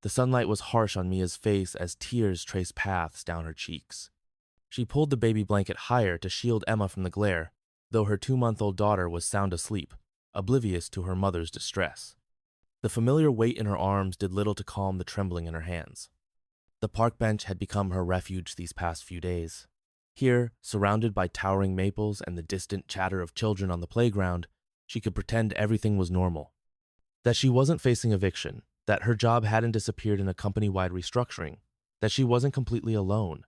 The sunlight was harsh on Mia's face as tears traced paths down her cheeks. She pulled the baby blanket higher to shield Emma from the glare, though her 2-month-old daughter was sound asleep, oblivious to her mother's distress. The familiar weight in her arms did little to calm the trembling in her hands. The park bench had become her refuge these past few days. Here, surrounded by towering maples and the distant chatter of children on the playground, she could pretend everything was normal. That she wasn't facing eviction, that her job hadn't disappeared in a company-wide restructuring, that she wasn't completely alone.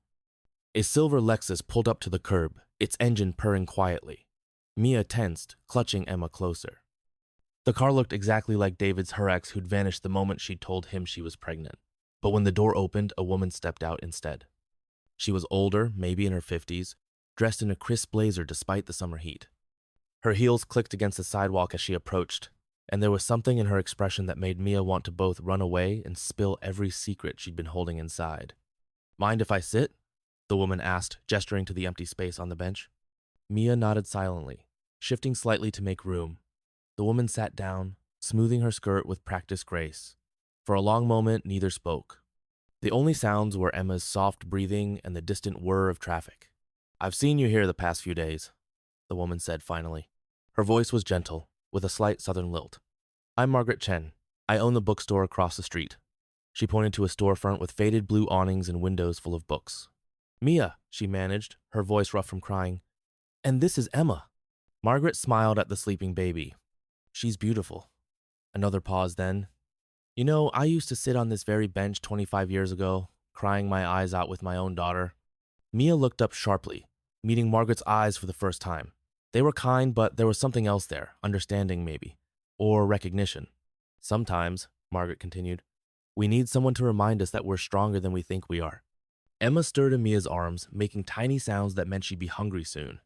A silver Lexus pulled up to the curb, its engine purring quietly. Mia tensed, clutching Emma closer. The car looked exactly like David's her ex who'd vanished the moment she'd told him she was pregnant. But when the door opened, a woman stepped out instead. She was older, maybe in her 50s, dressed in a crisp blazer despite the summer heat. Her heels clicked against the sidewalk as she approached, and there was something in her expression that made Mia want to both run away and spill every secret she'd been holding inside. "Mind if I sit?" the woman asked, gesturing to the empty space on the bench. Mia nodded silently, shifting slightly to make room. The woman sat down, smoothing her skirt with practiced grace. For a long moment, neither spoke. The only sounds were Emma's soft breathing and the distant whir of traffic. "I've seen you here the past few days," the woman said finally. Her voice was gentle, with a slight southern lilt. "I'm Margaret Chen. I own the bookstore across the street." She pointed to a storefront with faded blue awnings and windows full of books. "Mia," she managed, her voice rough from crying. "And this is Emma." Margaret smiled at the sleeping baby. "She's beautiful." Another pause then. "You know, I used to sit on this very bench 25 years ago, crying my eyes out with my own daughter." Mia looked up sharply, meeting Margaret's eyes for the first time. They were kind, but there was something else there, understanding maybe, or recognition. "Sometimes," Margaret continued, "we need someone to remind us that we're stronger than we think we are." Emma stirred in Mia's arms, making tiny sounds that meant she'd be hungry soon.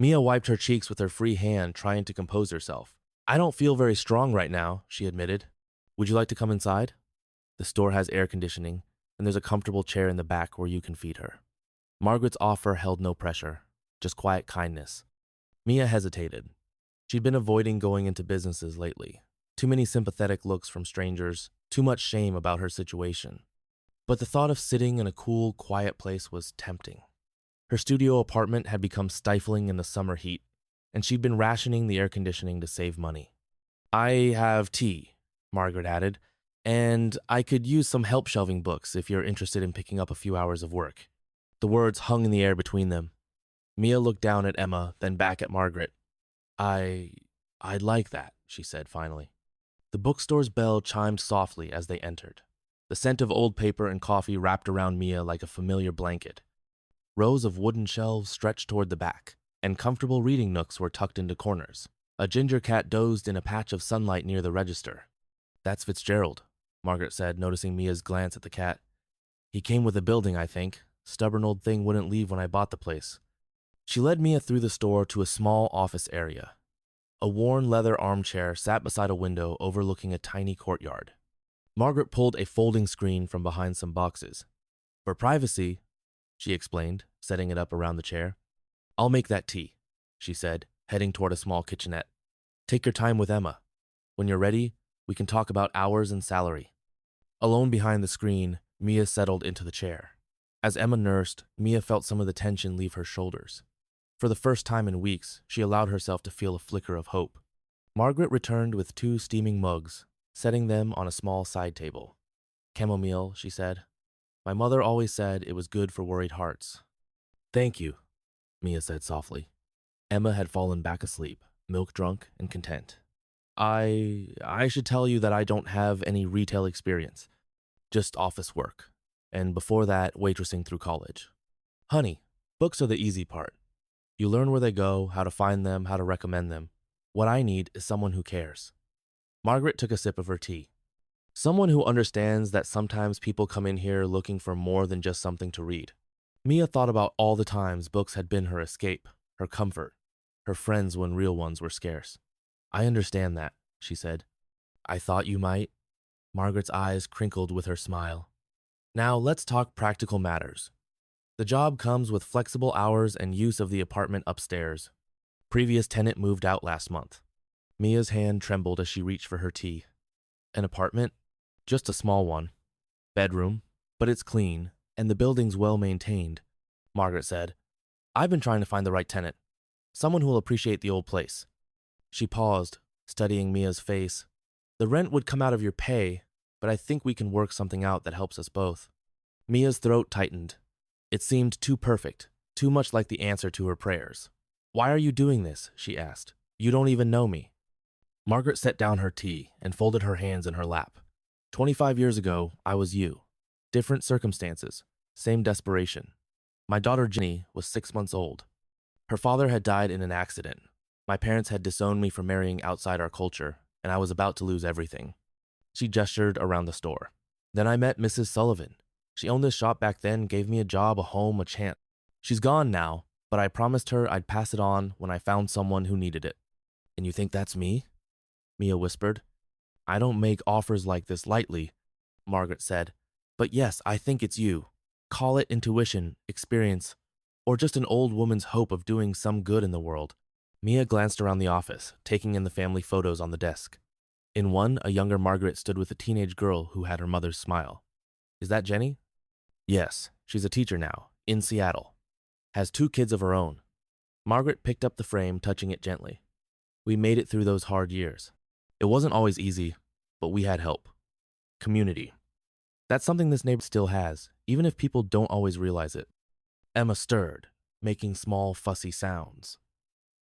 Mia wiped her cheeks with her free hand, trying to compose herself. "I don't feel very strong right now," she admitted. "Would you like to come inside? The store has air conditioning, and there's a comfortable chair in the back where you can feed her." Margaret's offer held no pressure, just quiet kindness. Mia hesitated. She'd been avoiding going into businesses lately. Too many sympathetic looks from strangers, too much shame about her situation. But the thought of sitting in a cool, quiet place was tempting. Her studio apartment had become stifling in the summer heat, and she'd been rationing the air conditioning to save money. "I have tea," Margaret added, "and I could use some help shelving books if you're interested in picking up a few hours of work." The words hung in the air between them. Mia looked down at Emma, then back at Margaret. I'd like that," she said finally. The bookstore's bell chimed softly as they entered. The scent of old paper and coffee wrapped around Mia like a familiar blanket. Rows of wooden shelves stretched toward the back, and comfortable reading nooks were tucked into corners. A ginger cat dozed in a patch of sunlight near the register. "That's Fitzgerald," Margaret said, noticing Mia's glance at the cat. "He came with the building, I think. Stubborn old thing wouldn't leave when I bought the place." She led Mia through the store to a small office area. A worn leather armchair sat beside a window overlooking a tiny courtyard. Margaret pulled a folding screen from behind some boxes. "For privacy," she explained, setting it up around the chair. "I'll make that tea," she said, heading toward a small kitchenette. "Take your time with Emma. When you're ready, we can talk about hours and salary." Alone behind the screen, Mia settled into the chair. As Emma nursed, Mia felt some of the tension leave her shoulders. For the first time in weeks, she allowed herself to feel a flicker of hope. Margaret returned with 2 steaming mugs, setting them on a small side table. "Chamomile," she said. "My mother always said it was good for worried hearts." "Thank you," Mia said softly. Emma had fallen back asleep, milk-drunk and content. I should tell you that I don't have any retail experience, just office work, and before that, waitressing through college." "Honey, books are the easy part. You learn where they go, how to find them, how to recommend them. What I need is someone who cares." Margaret took a sip of her tea. "Someone who understands that sometimes people come in here looking for more than just something to read." Mia thought about all the times books had been her escape, her comfort, her friends when real ones were scarce. "I understand that," she said. "I thought you might." Margaret's eyes crinkled with her smile. "Now let's talk practical matters. The job comes with flexible hours and use of the apartment upstairs. Previous tenant moved out last month." Mia's hand trembled as she reached for her tea. "An apartment? Just a small one." Bedroom, but it's clean, and the building's well maintained, Margaret said. I've been trying to find the right tenant, someone who will appreciate the old place. She paused, studying Mia's face. The rent would come out of your pay, but I think we can work something out that helps us both. Mia's throat tightened. It seemed too perfect, too much like the answer to her prayers. Why are you doing this? She asked. You don't even know me. Margaret set down her tea and folded her hands in her lap. 25 years ago, I was you. Different circumstances, same desperation. My daughter Jenny was 6 months old. Her father had died in an accident. My parents had disowned me for marrying outside our culture, and I was about to lose everything. She gestured around the store. Then I met Mrs. Sullivan. She owned this shop back then, gave me a job, a home, a chance. She's gone now, but I promised her I'd pass it on when I found someone who needed it. And you think that's me? Mia whispered. I don't make offers like this lightly, Margaret said. But yes, I think it's you. Call it intuition, experience, or just an old woman's hope of doing some good in the world. Mia glanced around the office, taking in the family photos on the desk. In one, a younger Margaret stood with a teenage girl who had her mother's smile. Is that Jenny? Yes, she's a teacher now, in Seattle. Has 2 kids of her own. Margaret picked up the frame, touching it gently. We made it through those hard years. It wasn't always easy, but we had help. Community. That's something this neighborhood still has, even if people don't always realize it. Emma stirred, making small, fussy sounds.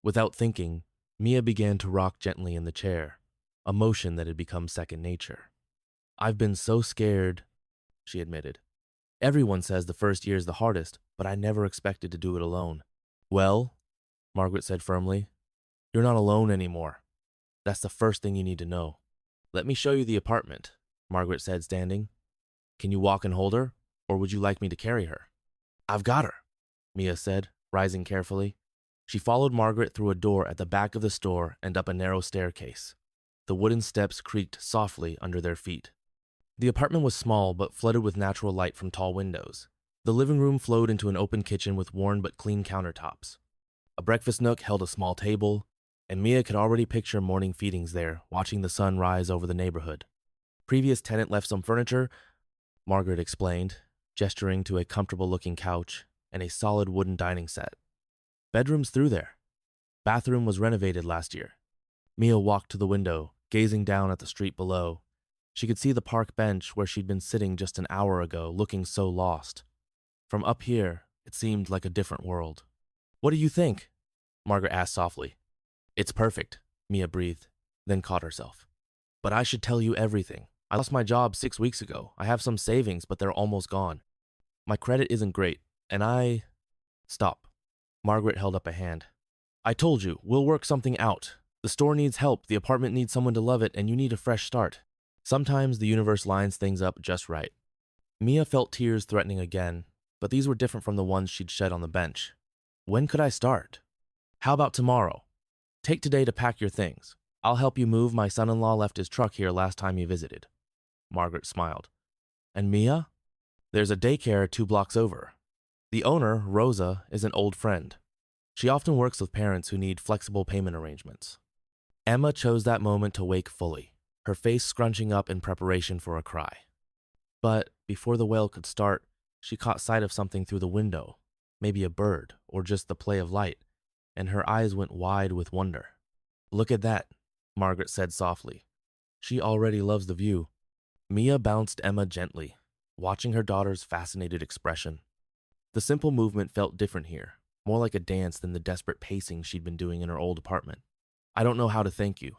Without thinking, Mia began to rock gently in the chair, a motion that had become second nature. I've been so scared, she admitted. Everyone says the first year is the hardest, but I never expected to do it alone. Well, Margaret said firmly, you're not alone anymore. That's the first thing you need to know. Let me show you the apartment, Margaret said, standing. Can you walk and hold her, or would you like me to carry her? I've got her, Mia said, rising carefully. She followed Margaret through a door at the back of the store and up a narrow staircase. The wooden steps creaked softly under their feet. The apartment was small but flooded with natural light from tall windows. The living room flowed into an open kitchen with worn but clean countertops. A breakfast nook held a small table, and Mia could already picture morning feedings there, watching the sun rise over the neighborhood. Previous tenant left some furniture, Margaret explained, gesturing to a comfortable-looking couch and a solid wooden dining set. Bedrooms through there. Bathroom was renovated last year. Mia walked to the window, gazing down at the street below. She could see the park bench where she'd been sitting just an hour ago, looking so lost. From up here, it seemed like a different world. What do you think? Margaret asked softly. It's perfect, Mia breathed, then caught herself. But I should tell you everything. I lost my job 6 weeks ago. I have some savings, but they're almost gone. My credit isn't great, and Stop. Margaret held up a hand. I told you, we'll work something out. The store needs help, the apartment needs someone to love it, and you need a fresh start. Sometimes the universe lines things up just right. Mia felt tears threatening again, but these were different from the ones she'd shed on the bench. When could I start? How about tomorrow? Take today to pack your things. I'll help you move. My son-in-law left his truck here last time you visited. Margaret smiled. And Mia? There's a daycare 2 blocks over. The owner, Rosa, is an old friend. She often works with parents who need flexible payment arrangements. Emma chose that moment to wake fully, her face scrunching up in preparation for a cry. But before the wail could start, she caught sight of something through the window, maybe a bird or just the play of light, and her eyes went wide with wonder. Look at that, Margaret said softly. She already loves the view. Mia bounced Emma gently, watching her daughter's fascinated expression. The simple movement felt different here, more like a dance than the desperate pacing she'd been doing in her old apartment. I don't know how to thank you.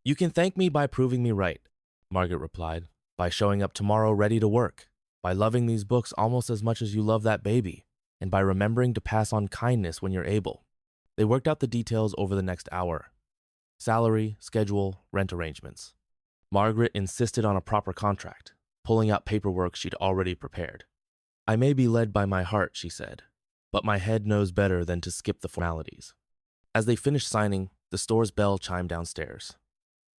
You can thank me by proving me right, Margaret replied, by showing up tomorrow ready to work, by loving these books almost as much as you love that baby, and by remembering to pass on kindness when you're able. They worked out the details over the next hour. Salary, schedule, rent arrangements. Margaret insisted on a proper contract, pulling out paperwork she'd already prepared. I may be led by my heart, she said, but my head knows better than to skip the formalities. As they finished signing, the store's bell chimed downstairs.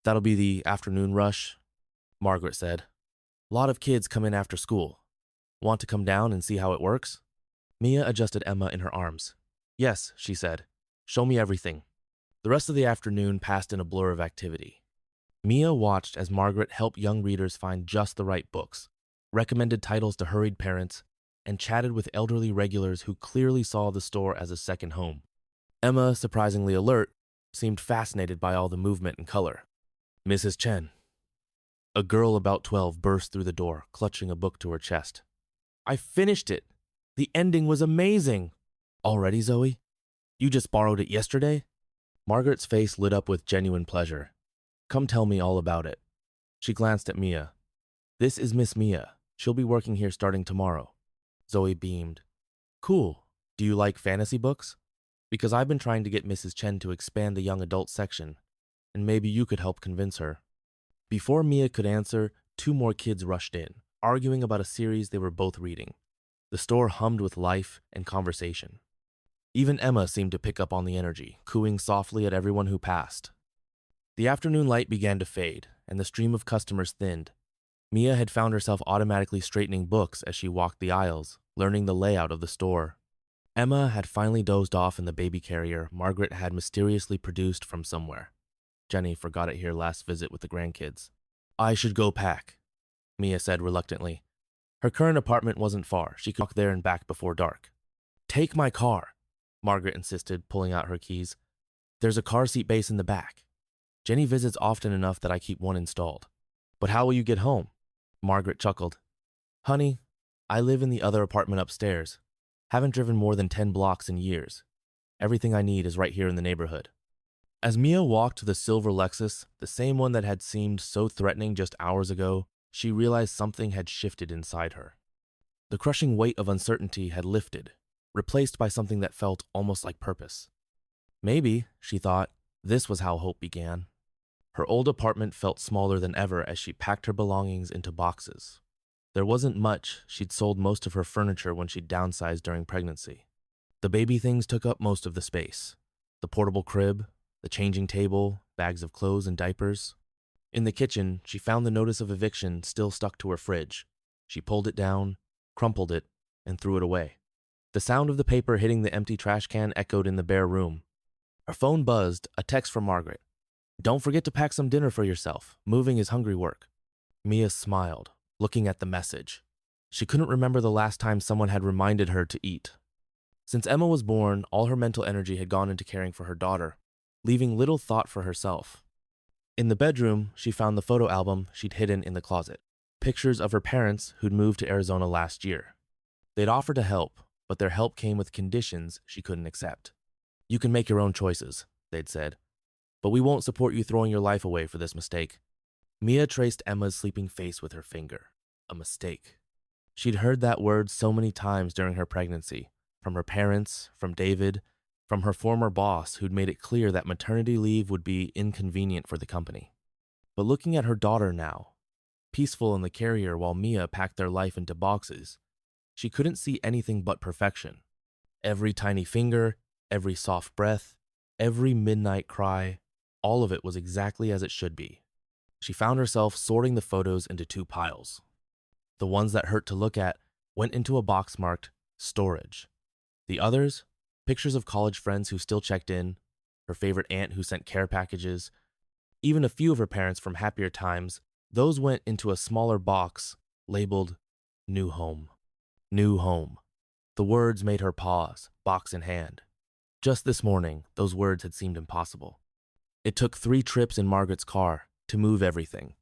That'll be the afternoon rush, Margaret said. Lot of kids come in after school. Want to come down and see how it works? Mia adjusted Emma in her arms. Yes, she said. Show me everything. The rest of the afternoon passed in a blur of activity. Mia watched as Margaret helped young readers find just the right books, recommended titles to hurried parents, and chatted with elderly regulars who clearly saw the store as a second home. Emma, surprisingly alert, seemed fascinated by all the movement and color. "Mrs. Chen." A girl about 12 burst through the door, clutching a book to her chest. "I finished it! The ending was amazing!" "Already, Zoe? You just borrowed it yesterday?" Margaret's face lit up with genuine pleasure. "Come tell me all about it." She glanced at Mia. "This is Miss Mia. She'll be working here starting tomorrow." Zoe beamed. "Cool. Do you like fantasy books? Because I've been trying to get Mrs. Chen to expand the young adult section, and maybe you could help convince her." Before Mia could answer, 2 more kids rushed in, arguing about a series they were both reading. The store hummed with life and conversation. Even Emma seemed to pick up on the energy, cooing softly at everyone who passed. The afternoon light began to fade, and the stream of customers thinned. Mia had found herself automatically straightening books as she walked the aisles, learning the layout of the store. Emma had finally dozed off in the baby carrier Margaret had mysteriously produced from somewhere. Jenny forgot it here last visit with the grandkids. "I should go pack," Mia said reluctantly. Her current apartment wasn't far. She could walk there and back before dark. "Take my car," Margaret insisted, pulling out her keys. "There's a car seat base in the back. Jenny visits often enough that I keep one installed." "But how will you get home?" Margaret chuckled. "Honey, I live in the other apartment upstairs. Haven't driven more than 10 blocks in years. Everything I need is right here in the neighborhood." As Mia walked to the silver Lexus, the same one that had seemed so threatening just hours ago, she realized something had shifted inside her. The crushing weight of uncertainty had lifted, replaced by something that felt almost like purpose. Maybe, she thought, this was how hope began. Her old apartment felt smaller than ever as she packed her belongings into boxes. There wasn't much. She'd sold most of her furniture when she'd downsized during pregnancy. The baby things took up most of the space. The portable crib, the changing table, bags of clothes and diapers. In the kitchen, she found the notice of eviction still stuck to her fridge. She pulled it down, crumpled it, and threw it away. The sound of the paper hitting the empty trash can echoed in the bare room. Her phone buzzed, a text from Margaret. "Don't forget to pack some dinner for yourself. Moving is hungry work." Mia smiled, looking at the message. She couldn't remember the last time someone had reminded her to eat. Since Emma was born, all her mental energy had gone into caring for her daughter, leaving little thought for herself. In the bedroom, she found the photo album she'd hidden in the closet. Pictures of her parents who'd moved to Arizona last year. They'd offered to help, but their help came with conditions she couldn't accept. "You can make your own choices," they'd said, "but we won't support you throwing your life away for this mistake." Mia traced Emma's sleeping face with her finger. A mistake. She'd heard that word so many times during her pregnancy, from her parents, from David, from her former boss who'd made it clear that maternity leave would be inconvenient for the company. But looking at her daughter now, peaceful in the carrier while Mia packed their life into boxes, she couldn't see anything but perfection. Every tiny finger, every soft breath, every midnight cry, all of it was exactly as it should be. She found herself sorting the photos into 2 piles. The ones that hurt to look at went into a box marked storage. The others, pictures of college friends who still checked in, her favorite aunt who sent care packages, even a few of her parents from happier times, those went into a smaller box labeled New Home. New Home. The words made her pause, box in hand. Just this morning, those words had seemed impossible. It took 3 trips in Margaret's car to move everything.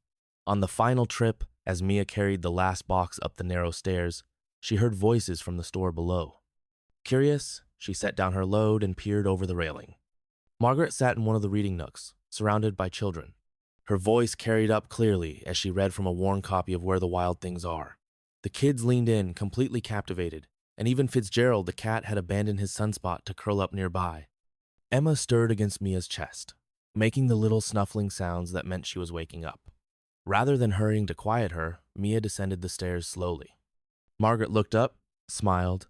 On the final trip, as Mia carried the last box up the narrow stairs, she heard voices from the store below. Curious, she set down her load and peered over the railing. Margaret sat in one of the reading nooks, surrounded by children. Her voice carried up clearly as she read from a worn copy of Where the Wild Things Are. The kids leaned in, completely captivated, and even Fitzgerald the cat had abandoned his sunspot to curl up nearby. Emma stirred against Mia's chest, making the little snuffling sounds that meant she was waking up. Rather than hurrying to quiet her, Mia descended the stairs slowly. Margaret looked up, smiled,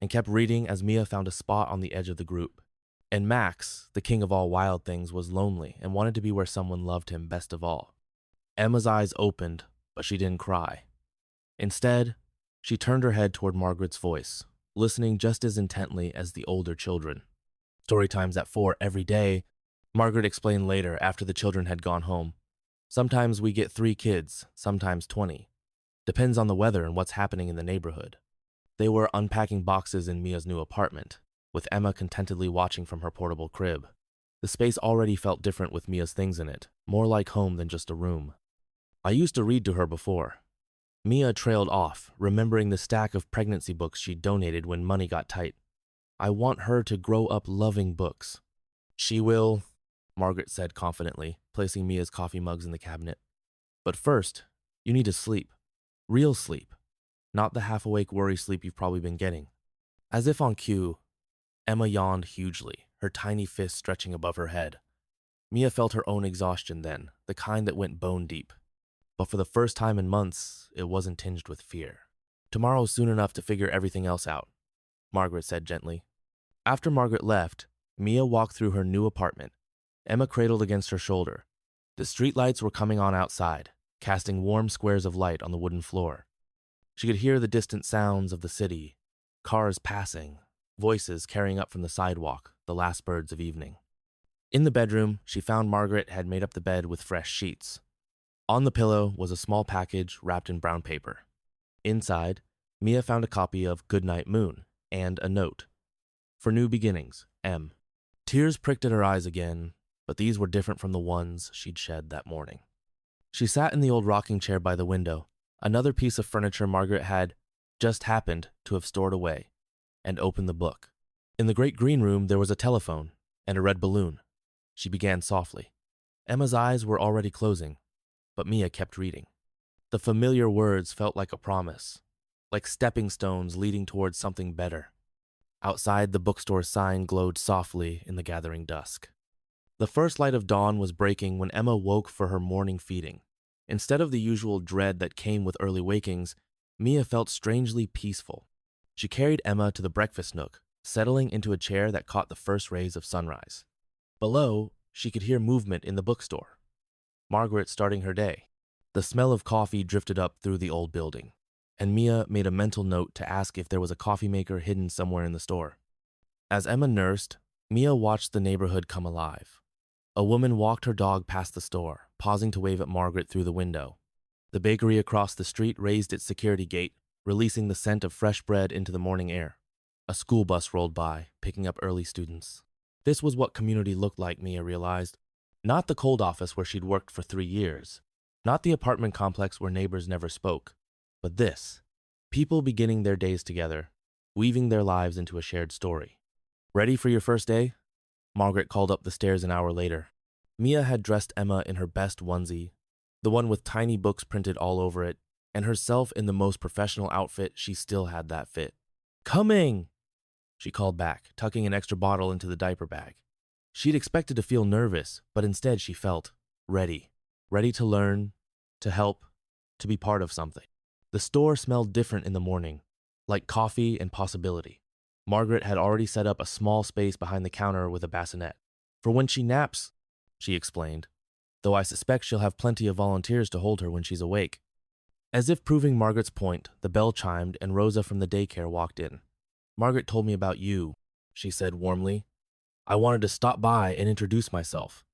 and kept reading as Mia found a spot on the edge of the group. And Max, the king of all wild things, was lonely and wanted to be where someone loved him best of all. Emma's eyes opened, but she didn't cry. Instead, she turned her head toward Margaret's voice, listening just as intently as the older children. "Story times at 4 every day," Margaret explained later after the children had gone home. "Sometimes we get 3 kids, sometimes 20. Depends on the weather and what's happening in the neighborhood. They were unpacking boxes in Mia's new apartment, with Emma contentedly watching from her portable crib. The space already felt different with Mia's things in it, more like home than just a room. I used to read to her before. Mia trailed off, remembering the stack of pregnancy books she'd donated when money got tight. I want her to grow up loving books. She will, Margaret said confidently, placing Mia's coffee mugs in the cabinet. But first, you need to sleep. Real sleep. Not the half-awake worry sleep you've probably been getting. As if on cue, Emma yawned hugely, her tiny fist stretching above her head. Mia felt her own exhaustion then, the kind that went bone deep. But for the first time in months, it wasn't tinged with fear. Tomorrow's soon enough to figure everything else out, Margaret said gently. After Margaret left, Mia walked through her new apartment, Emma cradled against her shoulder. The streetlights were coming on outside, casting warm squares of light on the wooden floor. She could hear the distant sounds of the city, cars passing, voices carrying up from the sidewalk, the last birds of evening. In the bedroom, she found Margaret had made up the bed with fresh sheets. On the pillow was a small package wrapped in brown paper. Inside, Mia found a copy of Goodnight Moon and a note. For new beginnings, M. Tears pricked at her eyes again, but these were different from the ones she'd shed that morning. She sat in the old rocking chair by the window, another piece of furniture Margaret had just happened to have stored away, and opened the book. In the great green room there was a telephone and a red balloon. She began softly. Emma's eyes were already closing, but Mia kept reading. The familiar words felt like a promise, like stepping stones leading towards something better. Outside, the bookstore sign glowed softly in the gathering dusk. The first light of dawn was breaking when Emma woke for her morning feeding. Instead of the usual dread that came with early wakings, Mia felt strangely peaceful. She carried Emma to the breakfast nook, settling into a chair that caught the first rays of sunrise. Below, she could hear movement in the bookstore. Margaret starting her day. The smell of coffee drifted up through the old building, and Mia made a mental note to ask if there was a coffee maker hidden somewhere in the store. As Emma nursed, Mia watched the neighborhood come alive. A woman walked her dog past the store, pausing to wave at Margaret through the window. The bakery across the street raised its security gate, releasing the scent of fresh bread into the morning air. A school bus rolled by, picking up early students. This was what community looked like, Mia realized. Not the cold office where she'd worked for 3 years. Not the apartment complex where neighbors never spoke. But this. People beginning their days together, weaving their lives into a shared story. Ready for your first day? Margaret called up the stairs an hour later. Mia had dressed Emma in her best onesie, the one with tiny books printed all over it, and herself in the most professional outfit. She still had that fit. Coming! She called back, tucking an extra bottle into the diaper bag. She'd expected to feel nervous, but instead she felt ready. Ready to learn, to help, to be part of something. The store smelled different in the morning, like coffee and possibility. Margaret had already set up a small space behind the counter with a bassinet. For when she naps, she explained, though I suspect she'll have plenty of volunteers to hold her when she's awake. As if proving Margaret's point, the bell chimed and Rosa from the daycare walked in. Margaret told me about you, she said warmly. I wanted to stop by and introduce myself,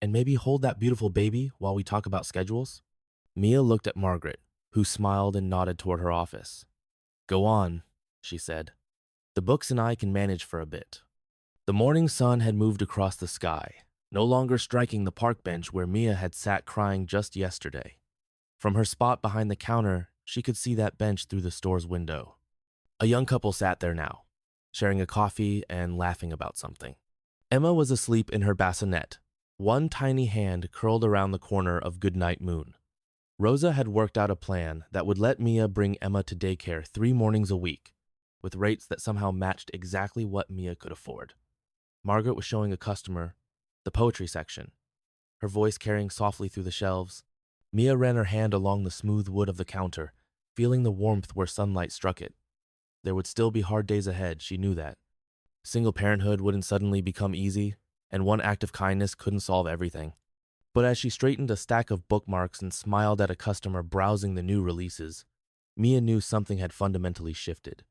and maybe hold that beautiful baby while we talk about schedules. Mia looked at Margaret, who smiled and nodded toward her office. Go on, she said. The books and I can manage for a bit. The morning sun had moved across the sky, no longer striking the park bench where Mia had sat crying just yesterday. From her spot behind the counter, she could see that bench through the store's window. A young couple sat there now, sharing a coffee and laughing about something. Emma was asleep in her bassinet, one tiny hand curled around the corner of Goodnight Moon. Rosa had worked out a plan that would let Mia bring Emma to daycare 3 mornings a week, with rates that somehow matched exactly what Mia could afford. Margaret was showing a customer the poetry section, her voice carrying softly through the shelves. Mia ran her hand along the smooth wood of the counter, feeling the warmth where sunlight struck it. There would still be hard days ahead, she knew that. Single parenthood wouldn't suddenly become easy, and one act of kindness couldn't solve everything. But as she straightened a stack of bookmarks and smiled at a customer browsing the new releases, Mia knew something had fundamentally shifted.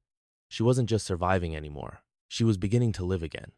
She wasn't just surviving anymore. She was beginning to live again.